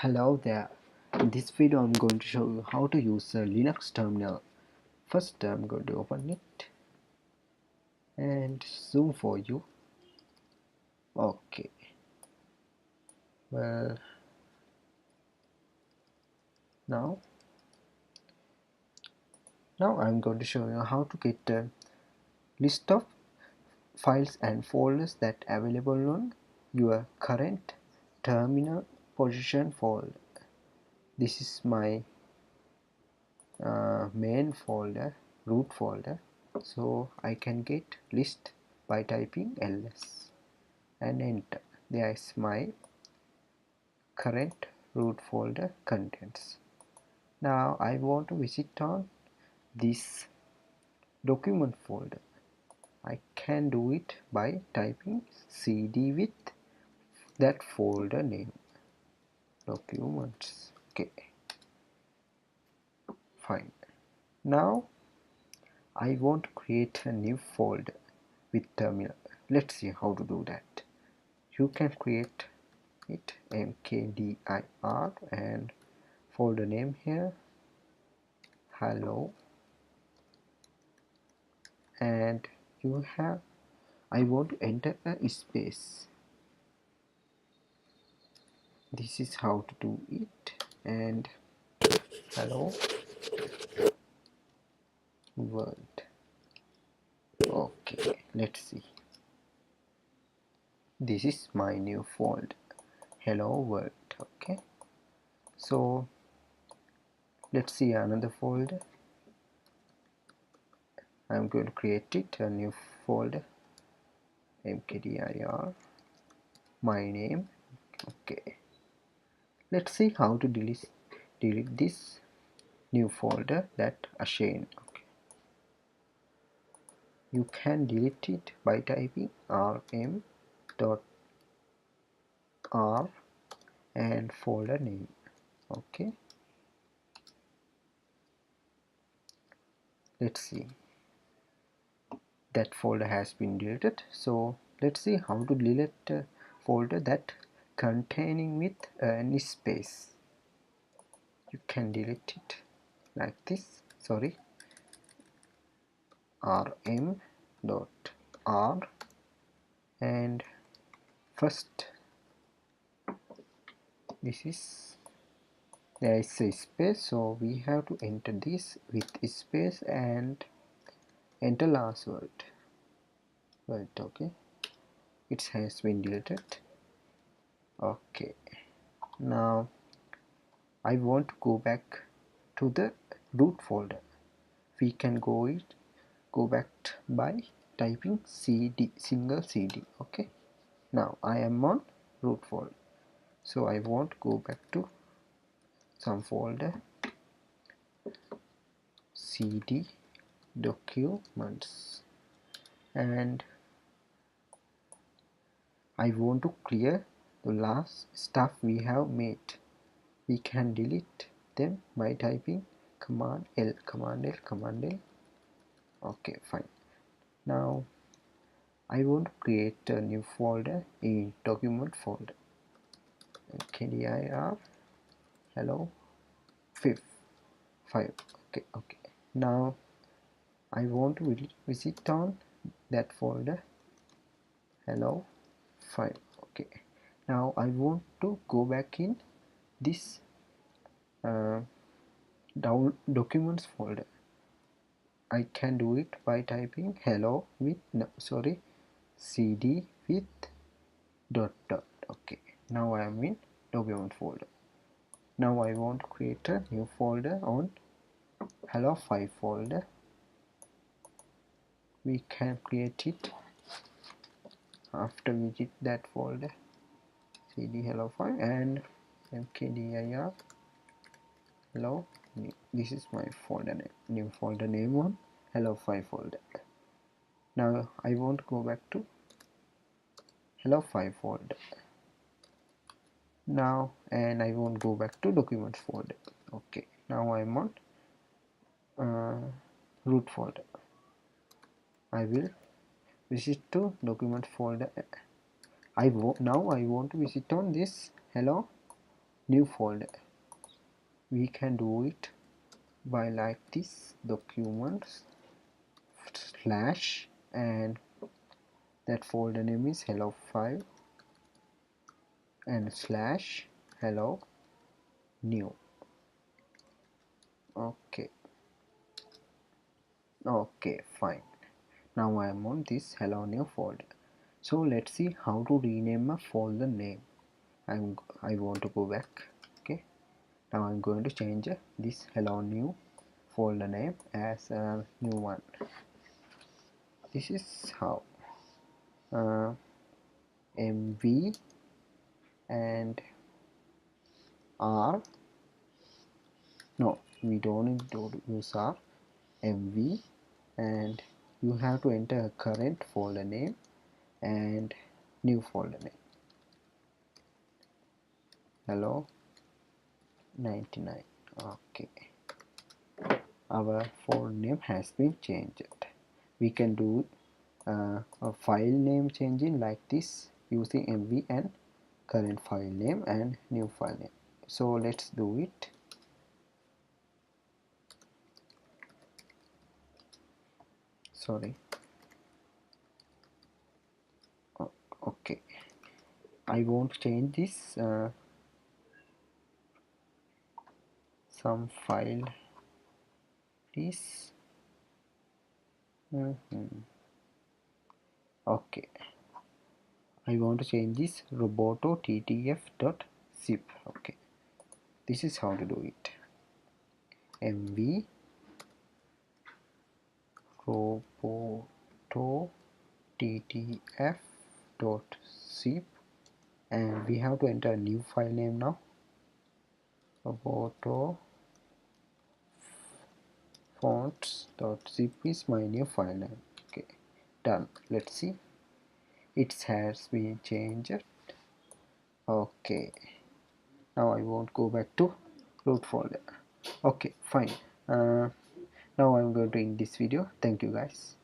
Hello there. In this video I'm going to show you how to use a Linux terminal. First I'm going to open it and zoom for you. Okay. Well, now I'm going to show you how to get a list of files and folders that are available on your current terminal position folder. This is my main folder, root folder, so I can get list by typing ls and enter. There is my current root folder contents. Now I want to visit on this document folder. I can do it by typing cd with that folder name, documents. Okay, fine. Now I want to create a new folder with terminal. Let's see how to do that. You can create it mkdir and folder name here hello, and you have I want to enter a space. This is how to do it, and hello world. Okay, let's see. This is my new folder, hello world. Okay, so let's see another folder. I'm going to create it a new folder, mkdir, my name. Okay, let's see how to delete this new folder that Ashane. Okay, you can delete it by typing rm.r and folder name. Okay, let's see, that folder has been deleted. So let's see how to delete a folder that containing with any space. You can delete it like this. Sorry, rm.r, and first this is, there is a space, so we have to enter this with space and enter last word. Right, okay, it has been deleted. Okay, now I want to go back to the root folder. We can go back by typing cd, single cd. Okay, now I am on root folder, so I want to go back to some folder, cd documents, and I want to clear the last stuff we have made. We can delete them by typing command L, command L, command L. Okay, fine. Now I want to create a new folder in document folder, mkdir hello 5. Okay, now I want to visit on that folder, hello 5. Okay, now I want to go back in this documents folder. I can do it by typing hello with cd with dot. Okay, now I am in document folder. Now I want to create a new folder on hello 5 folder. We can create it after we get that folder, cd hello 5 and mkdir hello. This is my folder name, new folder name on hello 5 folder. Now I want to go back to hello 5 folder now, and I won't go back to documents folder. Okay, now I'm on root folder. I will visit to document folder. Now I want to visit on this hello new folder. We can do it by like this, documents slash, and that folder name is hello file, and slash hello new. Okay, fine. Now I am on this hello new folder. So let's see how to rename a folder name. I want to go back. Okay, now I'm going to change this hello new folder name as a new one. This is how mv and r, no, we don't need to use r, mv, and you have to enter a current folder name and new folder name, hello 99. Okay, our folder name has been changed. We can do a file name changing like this using mv and current file name and new file name. So let's do it. Sorry. Okay, I want to change this some file, please. Okay, I want to change this roboto ttf.zip. Okay, this is how to do it. mv roboto ttf.zip, and we have to enter a new file name now. Roboto fonts.zip is my new file name. Okay, done. Let's see, it has been changed. Okay, now I won't go back to root folder. Okay, fine. Now I'm going to end this video. Thank you guys.